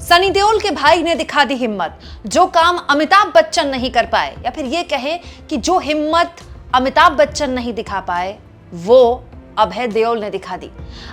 सनी देओल के भाई ने दिखा दी हिम्मत, जो काम अमिताभ बच्चन नहीं कर पाए, या फिर ये कहें कि जो हिम्मत अमिताभ बच्चन नहीं दिखा पाए वो अभय देओल ने दिखा दी।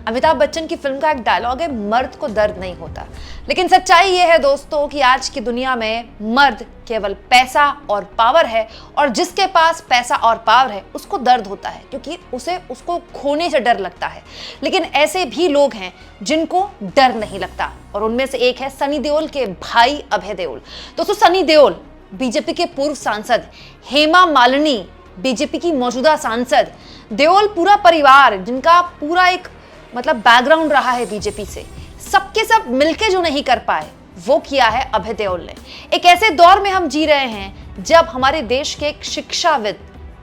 अमिताभ बच्चन की फिल्म का एक डायलॉग है, मर्द को दर्द नहीं होता। लेकिन सच्चाई ये है दोस्तों कि आज की दुनिया में मर्द केवल पैसा और पावर है, और जिसके पास पैसा और पावर है उसको दर्द होता है, क्योंकि उसको खोने से डर लगता है। लेकिन ऐसे भी लोग हैं जिनको डर नहीं लगता, और उनमें से एक है सनी देओल के भाई अभय देओल। दोस्तों, सनी देओल बीजेपी के पूर्व सांसद, हेमा मालिनी बीजेपी की मौजूदा सांसद, देओल पूरा परिवार जिनका पूरा एक बैकग्राउंड रहा है बीजेपी से, सबके सब मिलके जो नहीं कर पाए वो किया है अभय देओल ने। एक ऐसे दौर में हम जी रहे हैं जब हमारे देश के एक शिक्षाविद,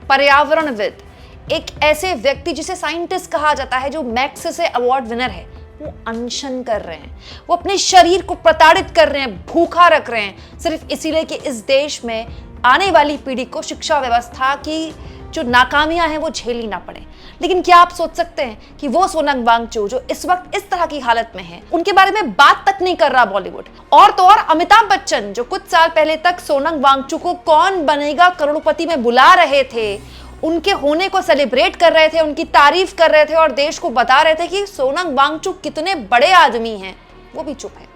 पर्यावरणविद, एक ऐसे व्यक्ति जिसे साइंटिस्ट कहा जाता है, जो मैग्सेसे अवार्ड विनर है, वो अनशन कर रहे हैं। वो अपने शरीर को प्रताड़ित कर रहे हैं, भूखा रख रहे हैं, सिर्फ इसीलिए कि इस देश में आने वाली पीढ़ी को शिक्षा व्यवस्था की जो नाकामियां हैं वो झेलनी ना पड़े। लेकिन क्या आप सोच सकते हैं कि वो सोनम वांगचुक जो इस वक्त इस तरह की हालत में है, उनके बारे में बात तक नहीं कर रहा बॉलीवुड। और तो और अमिताभ बच्चन जो कुछ साल पहले तक सोनम वांगचुक को कौन बनेगा करोड़पति में बुला रहे थे, उनके होने को सेलिब्रेट कर रहे थे, उनकी तारीफ कर रहे थे और देश को बता रहे थे कि सोनम वांगचुक कितने बड़े आदमी हैं, वो भी चुप है।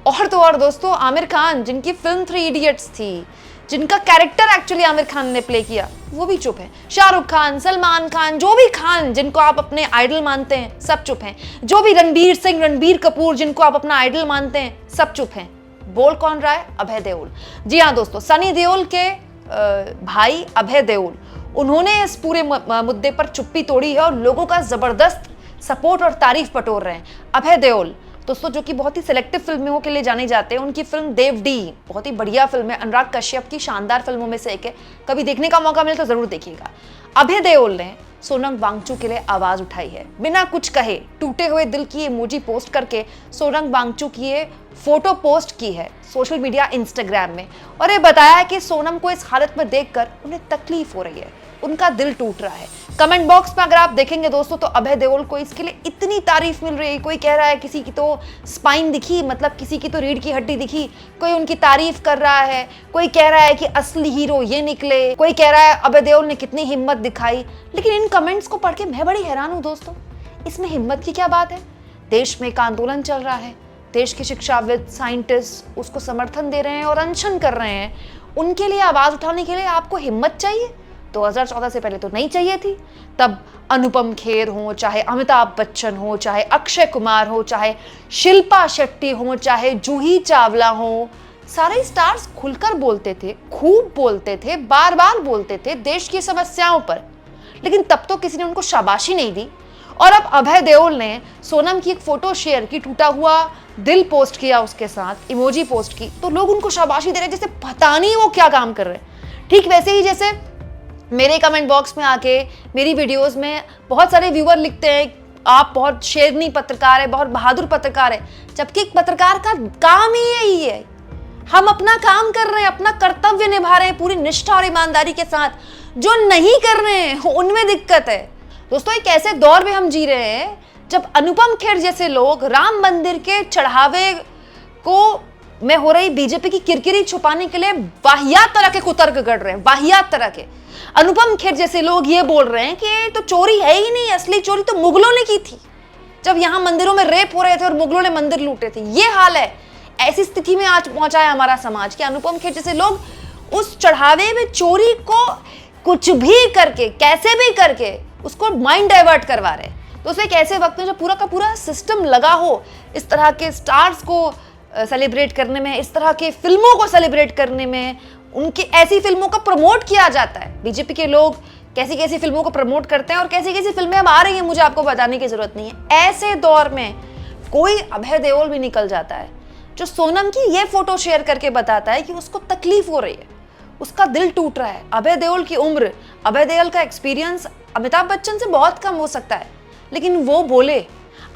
और तो और दोस्तों, आमिर खान जिनकी फिल्म 3 इडियट्स थी, जिनका कैरेक्टर एक्चुअली आमिर खान ने प्ले किया, वो भी चुप है। शाहरुख खान, सलमान खान, जो भी खान जिनको आप अपने आइडल मानते हैं, सब चुप हैं। जो भी रणबीर सिंह, रणबीर कपूर जिनको आप अपना आइडल मानते हैं, सब चुप हैं। बोल कौन रहा है? अभय देओल। जी हाँ दोस्तों, सनी देओल के भाई अभय देओल, उन्होंने इस पूरे मुद्दे पर चुप्पी तोड़ी है और लोगों का जबरदस्त सपोर्ट और तारीफ बटोर रहे हैं। अभय देओल दोस्तों जो कि बहुत ही सिलेक्टिव फिल्मों के लिए जाने जाते हैं, उनकी फिल्म देव डी बहुत ही बढ़िया फिल्म है, अनुराग कश्यप की शानदार फिल्मों में से एक है, कभी देखने का मौका मिले तो जरूर देखिएगा। अभय देओल ने सोनम वांगचुक के लिए आवाज उठाई है, बिना कुछ कहे टूटे हुए दिल की इमोजी पोस्ट करके सोनम वांगचुक की ये फोटो पोस्ट की है सोशल मीडिया इंस्टाग्राम में, और ये बताया है कि सोनम को इस हालत में देखकर उन्हें तकलीफ हो रही है, उनका दिल टूट रहा है। कमेंट बॉक्स में अगर आप देखेंगे दोस्तों तो अभय देओल को इसके लिए इतनी तारीफ मिल रही है। कोई कह रहा है किसी की तो स्पाइन दिखी, मतलब किसी की तो रीढ़ की हड्डी दिखी, कोई उनकी तारीफ कर रहा है, कोई कह रहा है कि असली हीरो ये निकले, कोई कह रहा है अभय देओल ने कितनी हिम्मत दिखाई। लेकिन इन कमेंट्स को पढ़ के मैं बड़ी हैरान हूँ दोस्तों, इसमें हिम्मत की क्या बात है? देश में एक आंदोलन चल रहा है, देश के शिक्षाविद, साइंटिस्ट उसको समर्थन दे रहे हैं और अनशन कर रहे हैं, उनके लिए आवाज उठाने के लिए आपको हिम्मत चाहिए? 2014 से पहले तो नहीं चाहिए थी। तब अनुपम खेर हो, चाहे अमिताभ बच्चन हो, चाहे अक्षय कुमार हो, चाहे शिल्पा शेट्टी हो, चाहे जूही चावला हो, सारे स्टार्स खुलकर बोलते थे, खूब बोलते थे, बार बार बोलते थे देश की समस्याओं पर, लेकिन तब तो किसी ने उनको शाबाशी नहीं दी। और अब अभय देओल ने सोनम की एक फोटो शेयर की, टूटा हुआ दिल पोस्ट किया, उसके साथ इमोजी पोस्ट की, तो लोग उनको शाबाशी दे रहे जैसे पता नहीं वो क्या काम कर रहे हैं। ठीक वैसे ही जैसे मेरे कमेंट बॉक्स में आके मेरी वीडियोस में बहुत सारे व्यूअर लिखते हैं आप बहुत शेरनी पत्रकार है, बहुत बहादुर पत्रकार है, जबकि एक पत्रकार का काम ही यही है। हम अपना काम कर रहे हैं, अपना कर्तव्य निभा रहे हैं पूरी निष्ठा और ईमानदारी के साथ। जो नहीं कर रहे हैं उनमें दिक्कत है। दोस्तों, एक ऐसे दौर में हम जी रहे हैं जब अनुपम खेर जैसे लोग राम मंदिर के चढ़ावे को में हो रही बीजेपी की किरकिरी छुपाने के लिए वाहियात तरह के कुतर्क गढ़ रहे हैं, वाहियात तरह के। अनुपम खेर जैसे लोग ये बोल रहे हैं कि ये तो चोरी है ही नहीं, असली चोरी तो मुगलों ने की थी, जब यहाँ मंदिरों में रेप हो रहे थे और मुगलों ने मंदिर लूटे थे। ये हाल है, ऐसी स्थिति में आज पहुंचा है हमारा समाज कि अनुपम खेर जैसे लोग उस चढ़ावे में चोरी को कुछ भी करके, कैसे भी करके उसको माइंड डाइवर्ट करवा रहे हैं। तो उसमें एक ऐसे वक्त में जब पूरा का पूरा सिस्टम लगा हो इस तरह के स्टार्स को सेलिब्रेट करने में, इस तरह के फिल्मों को सेलिब्रेट करने में, उनकी ऐसी फिल्मों को प्रमोट किया जाता है। बीजेपी के लोग कैसी कैसी फिल्मों को प्रमोट करते हैं और कैसी कैसी फिल्में अब आ रही हैं, मुझे आपको बताने की जरूरत नहीं है। ऐसे दौर में कोई अभय देओल भी निकल जाता है जो सोनम की ये फोटो शेयर करके बताता है कि उसको तकलीफ हो रही है, उसका दिल टूट रहा है। अभय देओल की उम्र, अभय देओल का एक्सपीरियंस अमिताभ बच्चन से बहुत कम हो सकता है, लेकिन वो बोले।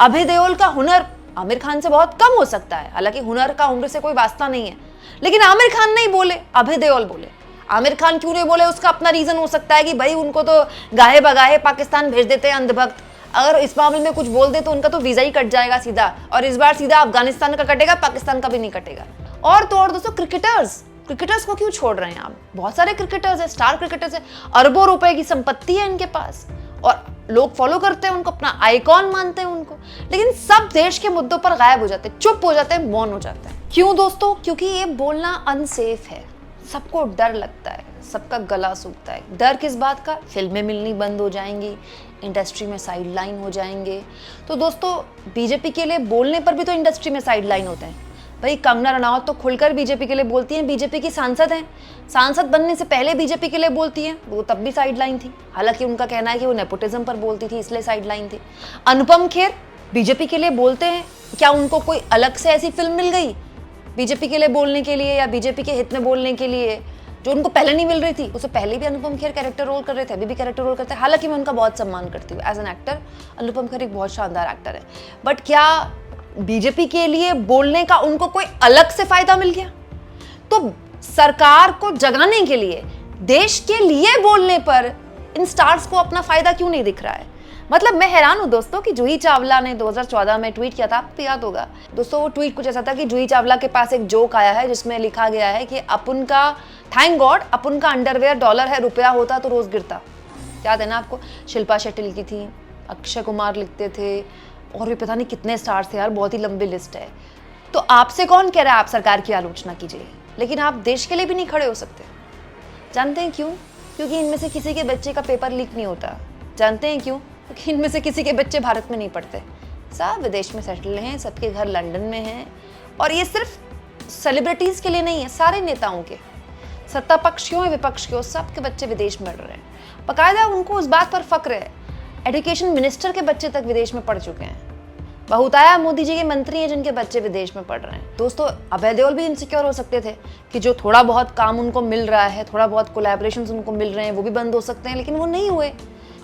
अभय देओल का हुनर आमिर खान से बहुत कम हो सकता है, हालांकि हुनर का उम्र से कोई वास्ता नहीं है, लेकिन आमिर खान नहीं बोले, अभय देओल बोले। आमिर खान क्यों नहीं बोले, उसका अपना रीजन हो सकता है कि भाई उनको तो गाहे बगाहे पाकिस्तान भेज देते हैं अंधभक्त। अगर इस मामले में कुछ बोल दे तो उनका तो वीजा ही कट जाएगा सीधा, और इस बार सीधा अफगानिस्तान का कटेगा, पाकिस्तान का भी नहीं कटेगा। और तो और दोस्तों, क्रिकेटर्स को क्यों छोड़ रहे हैं आप? बहुत सारे क्रिकेटर्स हैं, स्टार क्रिकेटर्स हैं, अरबों रुपए की संपत्ति है इनके पास, और लोग फॉलो करते हैं उनको, अपना आइकॉन मानते हैं उनको, लेकिन सब देश के मुद्दों पर गायब हो जाते हैं, चुप हो जाते हैं, मौन हो जाते हैं। क्यों दोस्तों? क्योंकि ये बोलना अनसेफ है, सबको डर लगता है, सबका गला सूखता है। डर किस बात का? फिल्में मिलनी बंद हो जाएंगी, इंडस्ट्री में साइडलाइन हो जाएंगे। तो दोस्तों, बीजेपी के लिए बोलने पर भी तो इंडस्ट्री में साइडलाइन होते हैं भाई। कंगना रनावत तो खुलकर बीजेपी के लिए बोलती हैं, बीजेपी की सांसद हैं, सांसद बनने से पहले बीजेपी के लिए बोलती हैं, वो तब भी साइडलाइन थी। हालांकि उनका कहना है कि वो नेपोटिज्म पर बोलती थी, इसलिए साइडलाइन थी। अनुपम खेर बीजेपी के लिए बोलते हैं, क्या उनको कोई अलग से ऐसी फिल्म मिल गई बीजेपी के लिए बोलने के लिए, या बीजेपी के हित में बोलने के लिए, जो उनको पहले नहीं मिल रही थी? उससे पहले भी अनुपम खेर कैरेक्टर रोल कर रहे थे, अभी भी कैरेक्टर रोल करते हैं। हालांकि मैं उनका बहुत सम्मान करती हूँ as an actor, Anupam Kher एक बहुत शानदार एक्टर है, बट क्या बीजेपी के लिए बोलने का उनको कोई अलग से फायदा मिल गया? तो सरकार को जगाने के लिए, देश के लिए बोलने पर इन स्टार्स को अपना फायदा क्यों नहीं दिख रहा है? मतलब मैं हैरान हूं दोस्तों कि जूही चावला ने 2014 में ट्वीट किया था, आपको याद होगा दोस्तों। वो ट्वीट कुछ ऐसा था कि जूही चावला के पास एक जोक आया है जिसमें लिखा गया है कि अपन का, थैंक गॉड अपन का अंडरवेयर डॉलर है, रुपया होता तो रोज गिरता। याद है ना आपको? शिल्पा शेट्टी लिखी थी, अक्षय कुमार लिखते थे, और भी पता नहीं कितने स्टार्स थे यार, बहुत ही लंबी लिस्ट है। तो आपसे कौन कह रहा है आप सरकार की आलोचना कीजिए, लेकिन आप देश के लिए भी नहीं खड़े हो सकते। जानते हैं क्यों? क्योंकि इनमें से किसी के बच्चे का पेपर लीक नहीं होता। जानते हैं क्यों? क्योंकि इनमें से किसी के बच्चे भारत में नहीं पढ़ते, सब विदेश में सेटल हैं, सबके घर लंदन में हैं। और ये सिर्फ सेलिब्रिटीज़ के लिए नहीं है, सारे नेताओं के, सत्ता पक्ष क्यों है विपक्ष क्यों, सबके बच्चे विदेश में पढ़ रहे हैं। बाकायदा उनको उस बात पर फक्र है, एजुकेशन मिनिस्टर के बच्चे तक विदेश में पढ़ चुके हैं। बहुताया मोदी जी के मंत्री हैं जिनके बच्चे विदेश में पढ़ रहे हैं। दोस्तों, अभय देओल भी इनसिक्योर हो सकते थे कि जो थोड़ा बहुत काम उनको मिल रहा है, थोड़ा बहुत कोलैबोरेशंस उनको मिल रहे हैं, वो भी बंद हो सकते हैं, लेकिन वो नहीं हुए।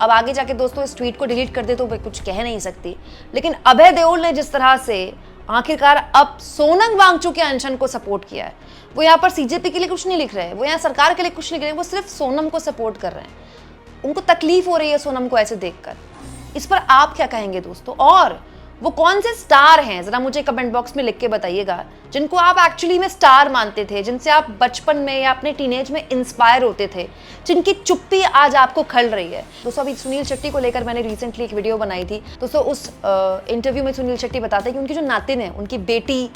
अब आगे जाके दोस्तों इस ट्वीट को डिलीट कर दे तो मैं कुछ कह नहीं सकती, लेकिन अभय देओल ने जिस तरह से आखिरकार अब सोनम वांगचुक के अनशन को सपोर्ट किया है, वो यहाँ पर सीजेपी के लिए कुछ नहीं लिख रहे हैं, वो यहाँ सरकार के लिए कुछ नहीं लिख रहे हैं, वो सिर्फ सोनम को सपोर्ट कर रहे हैं। उनको तकलीफ हो रही है सोनम को ऐसे देखकर। इस पर आप क्या कहेंगे दोस्तों? और वो कौन से स्टार हैं, जरा मुझे कमेंट बॉक्स में लिख के बताइएगा, जिनको आप एक्चुअली में स्टार मानते थे, जिनसे आप बचपन में या अपने टीनेज में इंस्पायर होते थे, जिनकी चुप्पी आज आपको खल रही है। दोस्तों, अभी सुनील शेट्टी को लेकर मैंने रिसेंटली एक वीडियो बनाई थी दोस्तों। उस इंटरव्यू में सुनील शेट्टी बताते हैं कि उनकी जो नातिन है, उनकी बेटी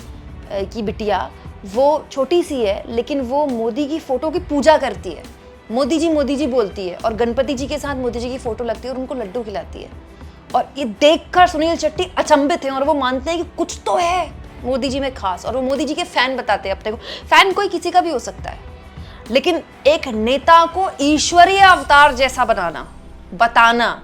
की बिटिया, वो छोटी सी है, लेकिन वो मोदी की फोटो की पूजा करती है, मोदी जी बोलती है, और गणपति जी के साथ मोदी जी की फोटो लगती है और उनको लड्डू खिलाती है। और ये देखकर सुनील शेट्टी अचंभित हैं और वो मानते हैं कि कुछ तो है मोदी जी में खास, और वो मोदी जी के फैन बताते हैं अपने को। फैन कोई किसी का भी हो सकता है, लेकिन एक नेता को ईश्वरीय अवतार जैसा बताना,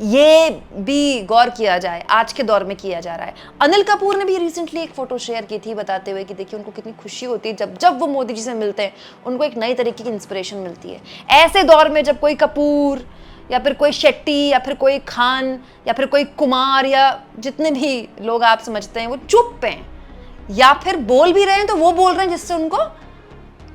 ये भी गौर किया जाए, आज के दौर में किया जा रहा है। अनिल कपूर ने भी रिसेंटली एक फोटो शेयर की थी बताते हुए कि देखिए उनको कितनी खुशी होती है जब वो मोदी जी से मिलते हैं, उनको एक नई तरीके की इंस्पिरेशन मिलती है। ऐसे दौर में जब कोई कपूर या फिर कोई शेट्टी या फिर कोई खान या फिर कोई कुमार या जितने भी लोग आप समझते हैं वो चुप हैं, या फिर बोल भी रहे हैं तो वो बोल रहे हैं जिससे उनको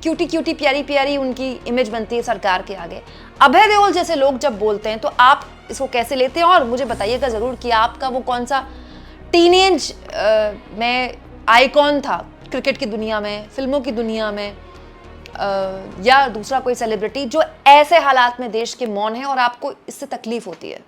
क्यूटी प्यारी प्यारी उनकी इमेज बनती है सरकार के आगे। अभय देओल जैसे लोग जब बोलते हैं तो आप इसको कैसे लेते हैं? और मुझे बताइएगा ज़रूर कि आपका वो कौन सा टीनेज में आइकॉन था क्रिकेट की दुनिया में, फिल्मों की दुनिया में, या दूसरा कोई सेलिब्रिटी जो ऐसे हालात में देश के मौन है और आपको इससे तकलीफ होती है।